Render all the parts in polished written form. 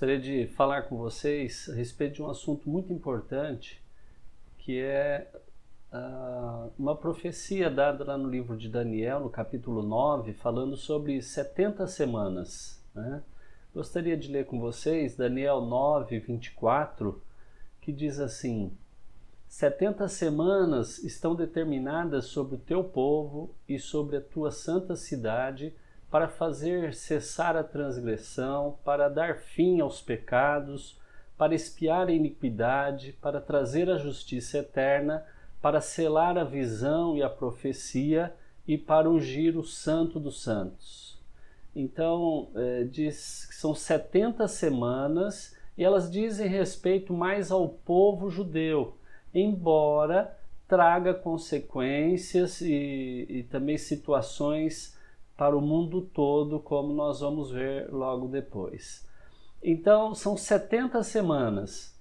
Gostaria de falar com vocês a respeito de um assunto muito importante, que é uma profecia dada lá no livro de Daniel, no capítulo 9, falando sobre 70 semanas, né? Gostaria de ler com vocês Daniel 9, 24, que diz assim: 70 semanas estão determinadas sobre o teu povo e sobre a tua santa cidade, para fazer cessar a transgressão, para dar fim aos pecados, para expiar a iniquidade, para trazer a justiça eterna, para selar a visão e a profecia e para ungir o santo dos santos. Então, diz que são 70 semanas e elas dizem respeito mais ao povo judeu, embora traga consequências e também situações para o mundo todo, como nós vamos ver logo depois. Então, são 70 semanas.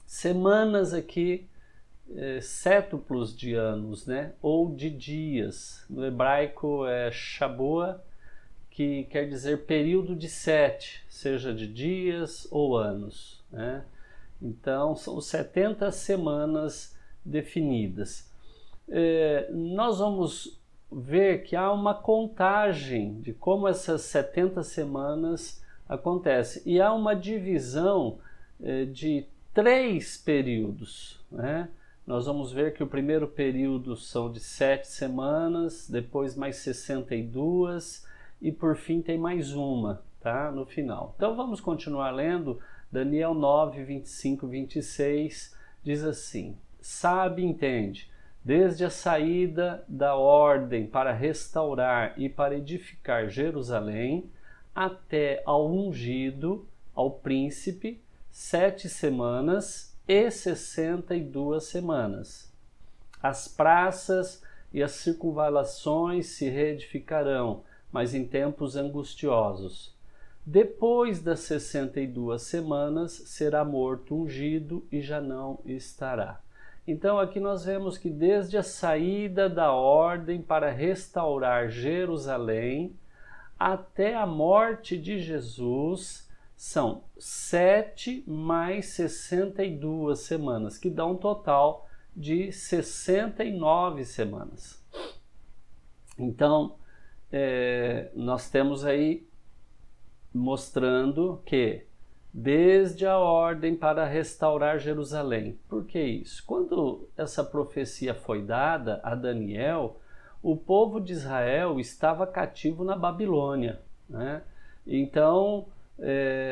Semanas aqui, sétuplos de anos, né? Ou de dias. No hebraico é Shabua, que quer dizer período de 7, seja de dias ou anos, né? Então, são 70 semanas definidas. Nós vamos ver que há uma contagem de como essas 70 semanas acontecem. E há uma divisão de 3 períodos, né? Nós vamos ver que o primeiro período são de 7 semanas, depois mais 62 e por fim tem mais uma, tá? No final. Então vamos continuar lendo. Daniel 9, 25, 26 diz assim: sabe, entende, desde a saída da ordem para restaurar e para edificar Jerusalém, até ao ungido, ao príncipe, 7 semanas e 62 semanas. As praças e as circunvalações se reedificarão, mas em tempos angustiosos. Depois das 62 semanas será morto ungido e já não estará. Então aqui nós vemos que desde a saída da ordem para restaurar Jerusalém até a morte de Jesus são 7 mais 62 semanas, que dá um total de 69 semanas. Então nós temos aí mostrando que desde a ordem para restaurar Jerusalém. Por que isso? Quando essa profecia foi dada a Daniel, o povo de Israel estava cativo na Babilônia, né? Então,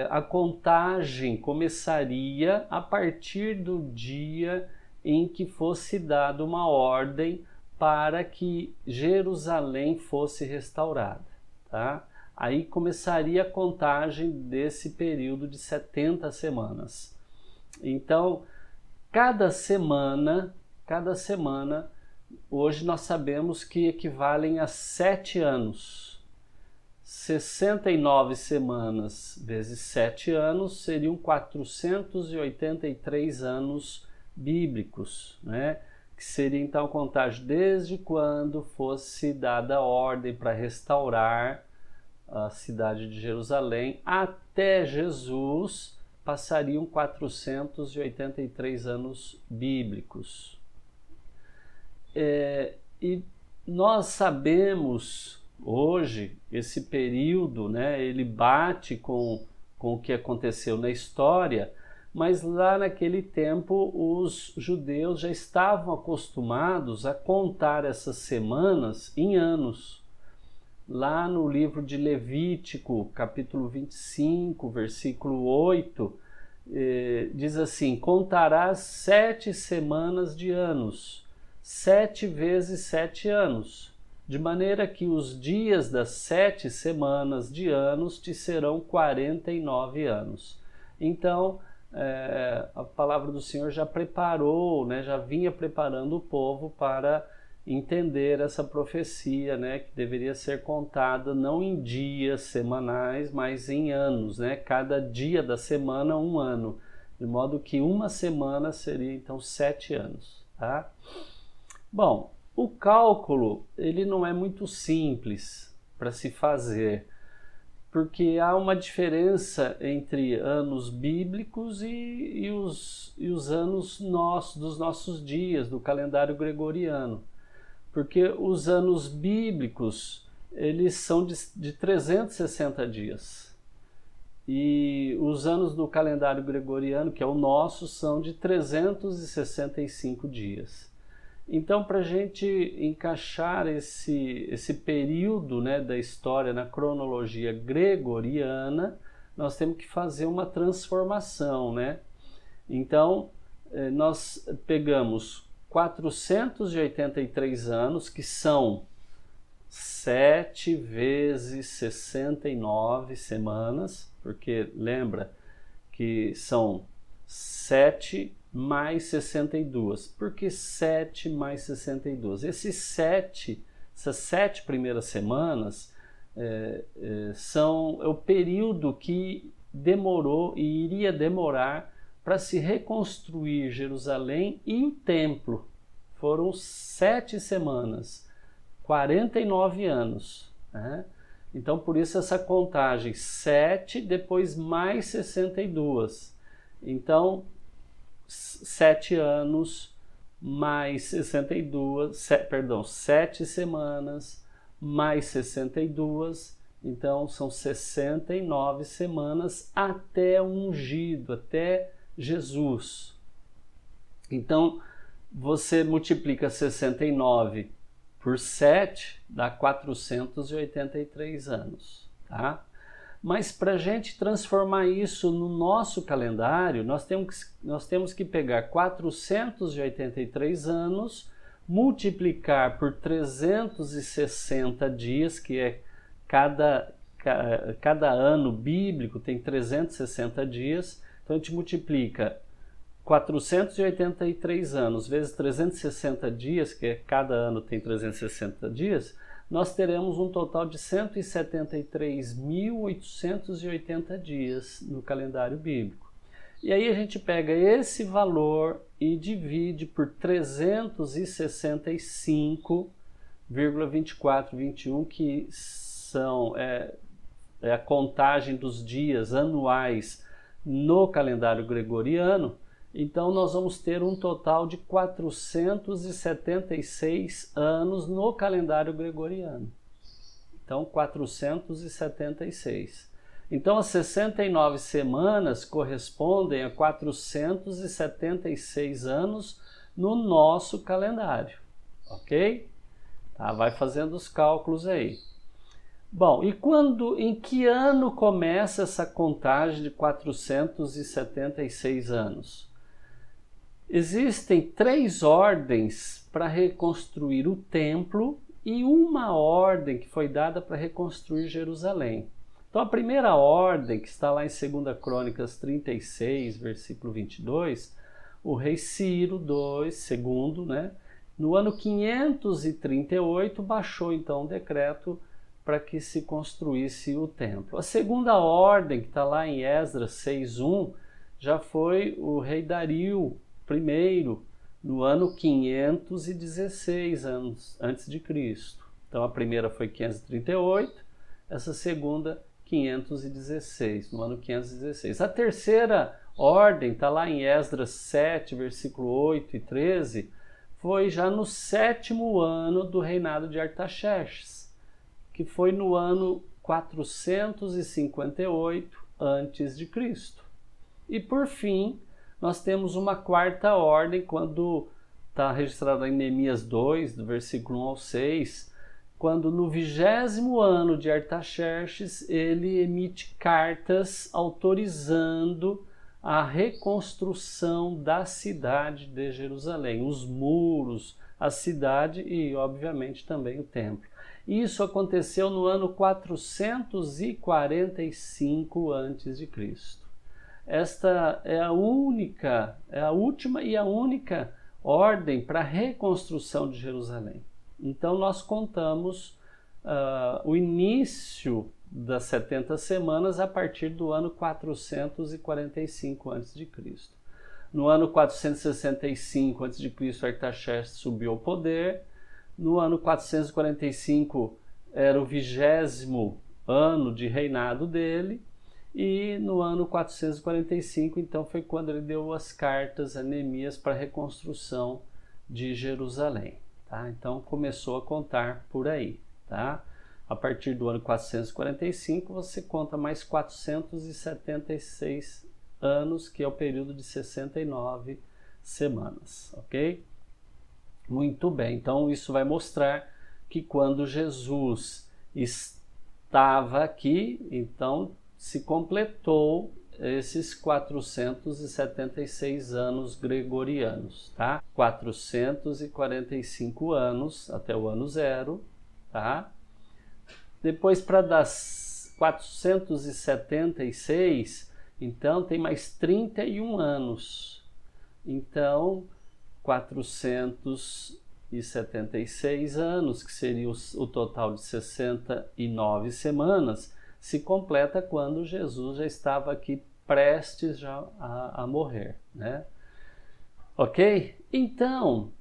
a contagem começaria a partir do dia em que fosse dada uma ordem para que Jerusalém fosse restaurada, tá? Aí começaria a contagem desse período de 70 semanas. Então, cada semana, hoje nós sabemos que equivalem a 7 anos. 69 semanas vezes 7 anos seriam 483 anos bíblicos, né? Que seria então a contagem desde quando fosse dada a ordem para restaurar a cidade de Jerusalém até Jesus, passariam 483 anos bíblicos. E nós sabemos hoje, esse período, né, ele bate com o que aconteceu na história, mas lá naquele tempo os judeus já estavam acostumados a contar essas semanas em anos. Lá no livro de Levítico, capítulo 25, versículo 8, diz assim: contarás 7 semanas de anos, 7 vezes 7 anos, de maneira que os dias das 7 semanas de anos te serão 49 anos. Então, a palavra do Senhor já preparou, né, já vinha preparando o povo para entender essa profecia, né, que deveria ser contada não em dias semanais, mas em anos, né? Cada dia da semana um ano, de modo que uma semana seria então 7 anos, tá? Bom, o cálculo ele não é muito simples para se fazer, porque há uma diferença entre anos bíblicos e os anos dos nossos dias, do calendário gregoriano. Porque os anos bíblicos, eles são de 360 dias. E os anos do calendário gregoriano, que é o nosso, são de 365 dias. Então, para a gente encaixar esse período, né, da história na cronologia gregoriana, nós temos que fazer uma transformação, né? Então, nós pegamos 483 anos, que são 7 vezes 69 semanas, porque lembra que são 7 mais 62. Por que 7 mais 62? Essas 7 primeiras semanas são o período que demorou e iria demorar para se reconstruir Jerusalém e o templo. Foram 7 semanas, 49 anos. Né? Então, por isso essa contagem, 7, depois mais 62. Então, 7 anos mais 62, 7 semanas mais 62, então são 69 semanas até o ungido, até Jesus. Então, você multiplica 69 por 7, dá 483 anos, tá? Mas para a gente transformar isso no nosso calendário, nós temos que pegar 483 anos, multiplicar por 360 dias, que é cada ano bíblico tem 360 dias, então a gente multiplica 483 anos vezes 360 dias, que é cada ano tem 360 dias, nós teremos um total de 173.880 dias no calendário bíblico. E aí a gente pega esse valor e divide por 365,2421, que é a contagem dos dias anuais no calendário gregoriano. Então, nós vamos ter um total de 476 anos no calendário gregoriano. Então, 476. Então, as 69 semanas correspondem a 476 anos no nosso calendário. Ok? Tá, vai fazendo os cálculos aí. Bom, e em que ano começa essa contagem de 476 anos? Existem 3 ordens para reconstruir o templo e uma ordem que foi dada para reconstruir Jerusalém. Então a primeira ordem, que está lá em 2 Crônicas 36, versículo 22, o rei Ciro II, né, no ano 538, baixou então um decreto para que se construísse o templo. A segunda ordem, que está lá em Esdras 6:1, já foi o rei Dario I, no ano 516 antes de Cristo. Então a primeira foi 538, essa segunda 516, no ano 516. A terceira ordem, está lá em Esdras 7, versículo 8 e 13, foi já no 7º ano do reinado de Artaxerxes, que foi no ano 458 antes de Cristo. E por fim, nós temos uma quarta ordem, quando está registrado em Neemias 2, do versículo 1 ao 6, quando no 20º ano de Artaxerxes, ele emite cartas autorizando a reconstrução da cidade de Jerusalém, os muros, a cidade e, obviamente, também o templo. Isso aconteceu no ano 445 a.C. Esta é a última e a única ordem para a reconstrução de Jerusalém. Então nós contamos o início das 70 semanas a partir do ano 445 a.C. No ano 465 a.C., Artaxerxes subiu ao poder. No ano 445 era o 20º ano de reinado dele, e no ano 445, então, foi quando ele deu as cartas a Neemias para a reconstrução de Jerusalém. Tá? Então, começou a contar por aí. Tá? A partir do ano 445, você conta mais 476 anos, que é o período de 69 semanas. Ok? Muito bem. Então, isso vai mostrar que quando Jesus estava aqui, então se completou esses 476 anos gregorianos, tá? 445 anos até o ano zero, tá? Depois, para dar 476, então tem mais 31 anos. Então, 476 anos, que seria o total de 69 semanas, se completa quando Jesus já estava aqui prestes já a morrer, né? Ok? Então,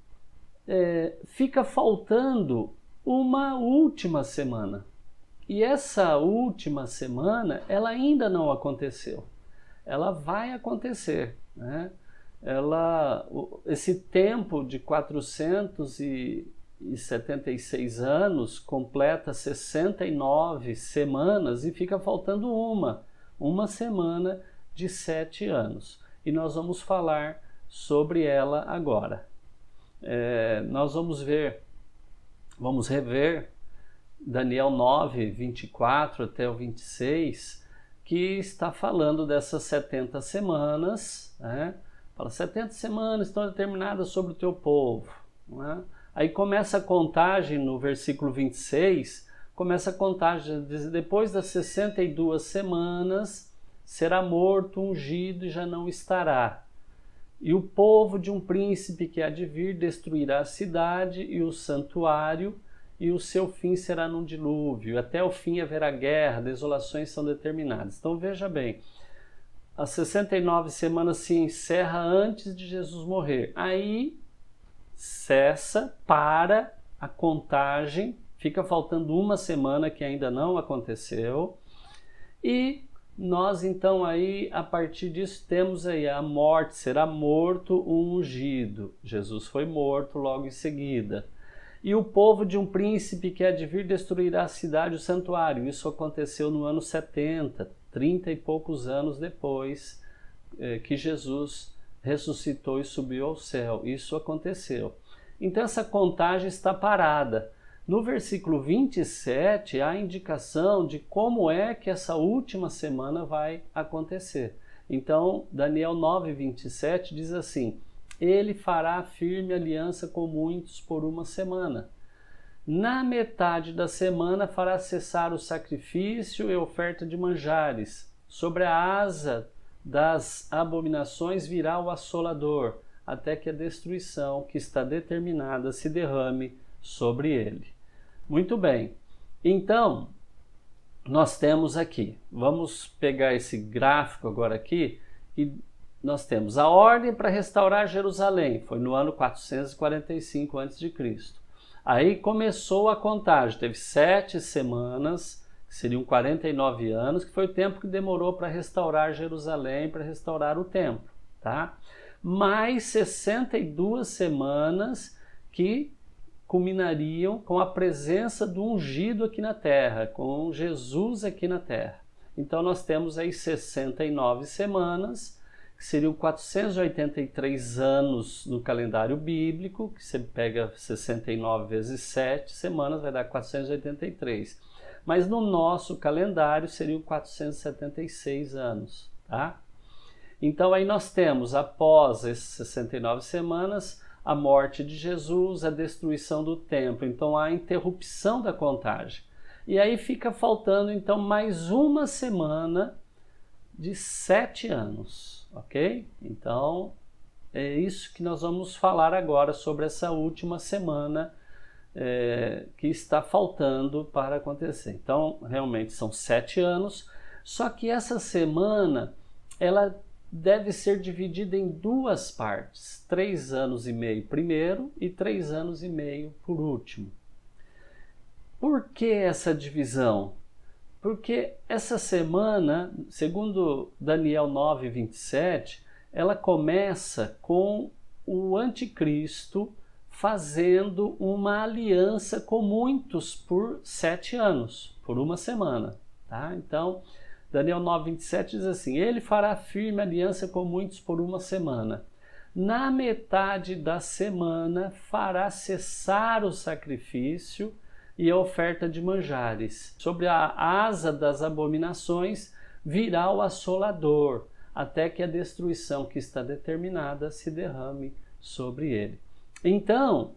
fica faltando uma última semana. E essa última semana, ela ainda não aconteceu. Ela vai acontecer, né? Esse tempo de 476 anos completa 69 semanas e fica faltando uma semana de 7 anos. E nós vamos falar sobre ela agora. Nós vamos rever Daniel 9, 24 até o 26, que está falando dessas 70 semanas, né? Fala, 70 semanas estão determinadas sobre o teu povo. Né? Aí começa a contagem no versículo 26, começa a contagem, depois das 62 semanas, será morto, ungido e já não estará. E o povo de um príncipe que há de vir destruirá a cidade e o santuário, e o seu fim será num dilúvio. Até o fim haverá guerra, desolações são determinadas. Então veja bem, as 69 semanas se encerra antes de Jesus morrer. Aí cessa, para a contagem, fica faltando uma semana que ainda não aconteceu. E nós então aí, a partir disso, temos aí a morte, será morto o ungido. Jesus foi morto logo em seguida. E o povo de um príncipe que há de vir destruirá a cidade e o santuário. Isso aconteceu no ano 70, 30 e poucos anos depois que Jesus ressuscitou e subiu ao céu. Isso aconteceu. Então essa contagem está parada. No versículo 27, há a indicação de como é que essa última semana vai acontecer. Então, Daniel 9, 27 diz assim: ele fará firme aliança com muitos por uma semana. Na metade da semana fará cessar o sacrifício e oferta de manjares. Sobre a asa das abominações virá o assolador, até que a destruição que está determinada se derrame sobre ele. Muito bem. Então, nós temos aqui, vamos pegar esse gráfico agora aqui, e nós temos a ordem para restaurar Jerusalém, foi no ano 445 a.C. Aí começou a contagem, teve 7 semanas, que seriam 49 anos, que foi o tempo que demorou para restaurar Jerusalém, para restaurar o templo, tá? Mais 62 semanas que culminariam com a presença do ungido aqui na terra, com Jesus aqui na terra. Então nós temos aí 69 semanas, que seriam 483 anos no calendário bíblico, que você pega 69 vezes 7 semanas, vai dar 483. Mas no nosso calendário seriam 476 anos, tá? Então aí nós temos, após essas 69 semanas, a morte de Jesus, a destruição do templo. Então há a interrupção da contagem. E aí fica faltando então mais uma semana de 7 anos, ok? Então é isso que nós vamos falar agora sobre essa última semana que está faltando para acontecer. Então realmente são 7 anos, só que essa semana ela deve ser dividida em 2 partes, 3 anos e meio primeiro e 3 anos e meio por último. Por que essa divisão? Porque essa semana, segundo Daniel 9:27, ela começa com o anticristo fazendo uma aliança com muitos por 7 anos, por uma semana. Tá? Então, Daniel 9:27 diz assim: ele fará firme aliança com muitos por uma semana. Na metade da semana fará cessar o sacrifício e a oferta de manjares. Sobre a asa das abominações virá o assolador, até que a destruição que está determinada se derrame sobre ele. Então,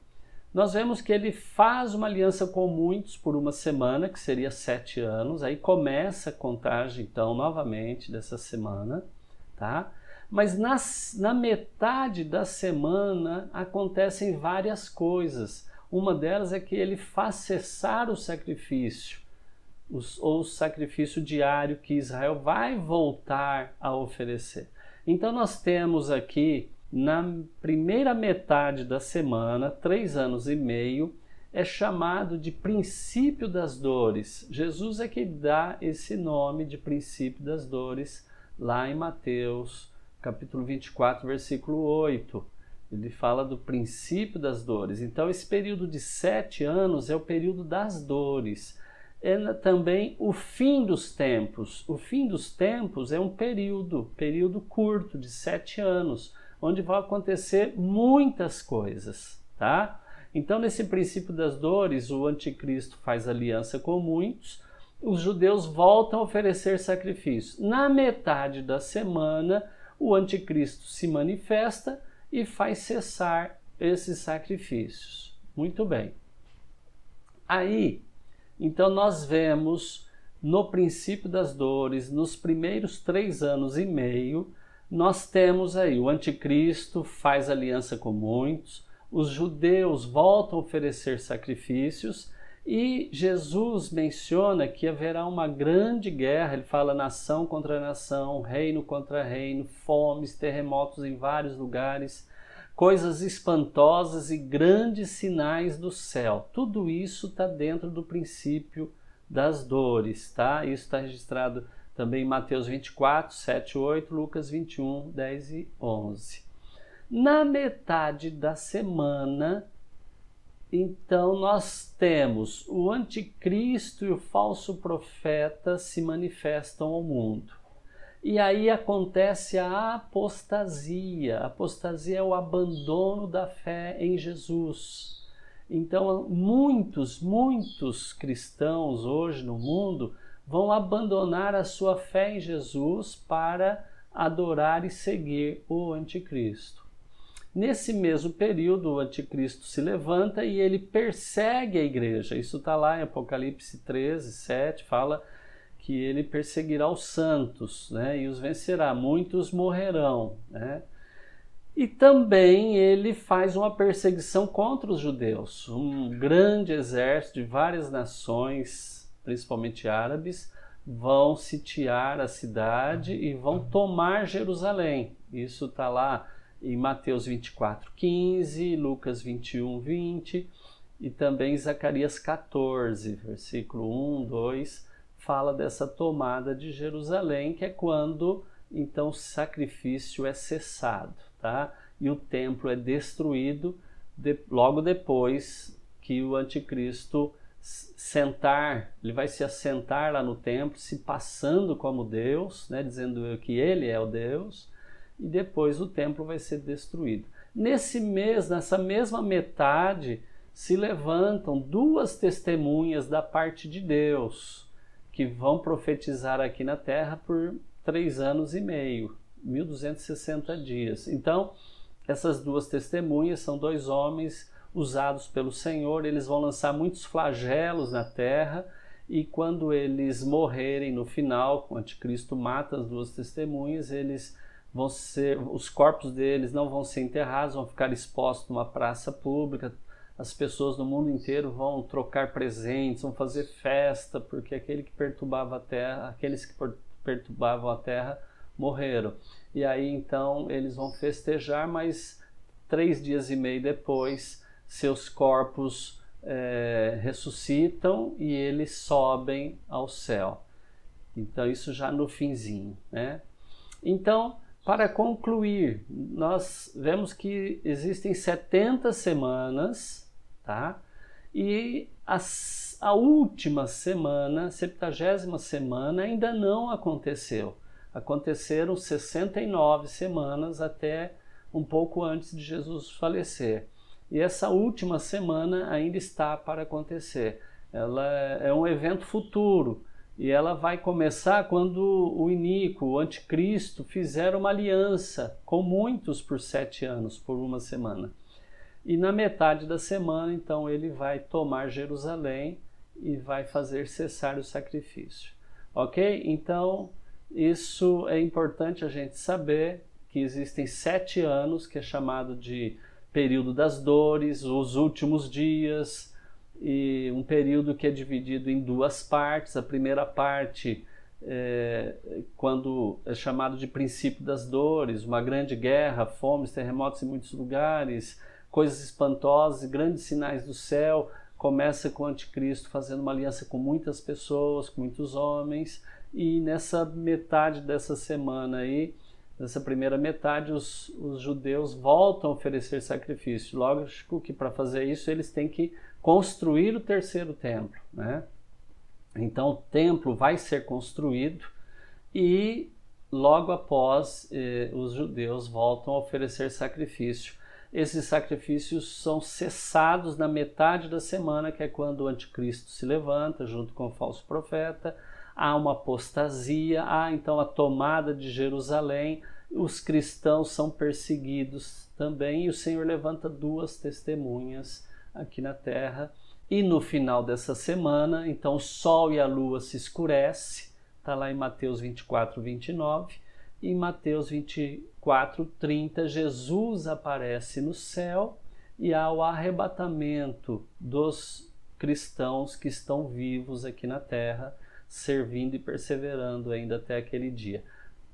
nós vemos que ele faz uma aliança com muitos por uma semana, que seria 7 anos, aí começa a contagem, então, novamente dessa semana, tá? Mas na metade da semana acontecem várias coisas. Uma delas é que ele faz cessar o sacrifício, ou o sacrifício diário que Israel vai voltar a oferecer. Então nós temos aqui, na primeira metade da semana, 3 anos e meio, é chamado de princípio das dores. Jesus é que dá esse nome de princípio das dores lá em Mateus, capítulo 24, versículo 8. Ele fala do princípio das dores. Então, esse período de 7 anos é o período das dores. É também o fim dos tempos. O fim dos tempos é um período curto, de 7 anos, onde vão acontecer muitas coisas, tá? Então, nesse princípio das dores, o anticristo faz aliança com muitos, os judeus voltam a oferecer sacrifícios. Na metade da semana, o anticristo se manifesta e faz cessar esses sacrifícios. Muito bem. Aí, então nós vemos no princípio das dores, nos primeiros 3 anos e meio, nós temos aí o anticristo faz aliança com muitos, os judeus voltam a oferecer sacrifícios e Jesus menciona que haverá uma grande guerra. Ele fala nação contra nação, reino contra reino, fomes, terremotos em vários lugares, coisas espantosas e grandes sinais do céu. Tudo isso está dentro do princípio das dores, tá? Isso está registrado também em Mateus 24, 7, 8, Lucas 21, 10 e 11. Na metade da semana, então, nós temos o anticristo e o falso profeta se manifestam ao mundo. E aí acontece a apostasia. A apostasia é o abandono da fé em Jesus. Então, muitos cristãos hoje no mundo vão abandonar a sua fé em Jesus para adorar e seguir o anticristo. Nesse mesmo período, o anticristo se levanta e ele persegue a igreja. Isso está lá em Apocalipse 13, 7, fala que ele perseguirá os santos, né, e os vencerá. Muitos morrerão, né? E também ele faz uma perseguição contra os judeus. Um grande exército de várias nações, principalmente árabes, vão sitiar a cidade e vão tomar Jerusalém. Isso está lá em Mateus 24, 15, Lucas 21, 20 e também Zacarias 14, versículo 1, 2, fala dessa tomada de Jerusalém, que é quando então o sacrifício é cessado, tá? E o templo é destruído logo depois que o anticristo ele vai se assentar lá no templo, se passando como Deus, né, dizendo que ele é o Deus, e depois o templo vai ser destruído. Nessa mesma metade, se levantam 2 testemunhas da parte de Deus, que vão profetizar aqui na terra por 3 anos e meio, 1260 dias. Então, essas 2 testemunhas são 2 homens usados pelo Senhor. Eles vão lançar muitos flagelos na terra, e quando eles morrerem no final, o anticristo mata as 2 testemunhas, os corpos deles não vão ser enterrados, vão ficar expostos numa praça pública. As pessoas do mundo inteiro vão trocar presentes, vão fazer festa, porque aqueles que perturbavam a terra morreram. E aí então eles vão festejar, mas 3 dias e meio depois seus corpos ressuscitam e eles sobem ao céu. Então isso já no finzinho, né? Então, para concluir, nós vemos que existem 70 semanas, tá? E a última semana, 70ª semana, ainda não aconteceu. Aconteceram 69 semanas até um pouco antes de Jesus falecer. E essa última semana ainda está para acontecer. Ela é um evento futuro. E ela vai começar quando o iníquo, o anticristo, fizer uma aliança com muitos por 7 anos, por uma semana. E na metade da semana, então, ele vai tomar Jerusalém e vai fazer cessar o sacrifício. Ok? Então, isso é importante a gente saber, que existem 7 anos, que é chamado de período das dores, os últimos dias, e um período que é dividido em 2 partes. A primeira parte quando é chamado de princípio das dores, uma grande guerra, fomes, terremotos em muitos lugares, coisas espantosas e grandes sinais do céu. Começa com o anticristo fazendo uma aliança com muitas pessoas, com muitos homens, e nessa metade dessa semana aí, nessa primeira metade, os judeus voltam a oferecer sacrifício. Lógico que para fazer isso eles têm que construir o terceiro templo, né? Então o templo vai ser construído e logo após os judeus voltam a oferecer sacrifício. Esses sacrifícios são cessados na metade da semana, que é quando o anticristo se levanta junto com o falso profeta. Há uma apostasia, há então a tomada de Jerusalém, os cristãos são perseguidos também e o Senhor levanta 2 testemunhas aqui na terra. E no final dessa semana, então o sol e a lua se escurecem, está lá em Mateus 24, 29, e em Mateus 24, 30, Jesus aparece no céu e há o arrebatamento dos cristãos que estão vivos aqui na terra, servindo e perseverando ainda até aquele dia.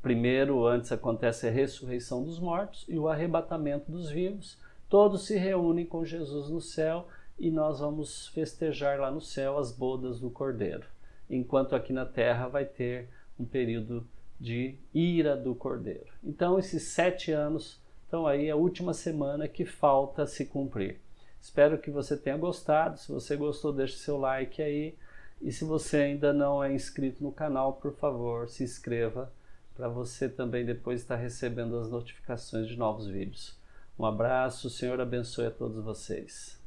Primeiro, antes acontece a ressurreição dos mortos e o arrebatamento dos vivos. Todos se reúnem com Jesus no céu e nós vamos festejar lá no céu as bodas do Cordeiro. Enquanto aqui na terra vai ter um período de ira do Cordeiro. Então esses 7 anos estão aí, a última semana que falta se cumprir. Espero que você tenha gostado. Se você gostou, deixe seu like aí. E se você ainda não é inscrito no canal, por favor, se inscreva para você também depois estar recebendo as notificações de novos vídeos. Um abraço, o Senhor abençoe a todos vocês.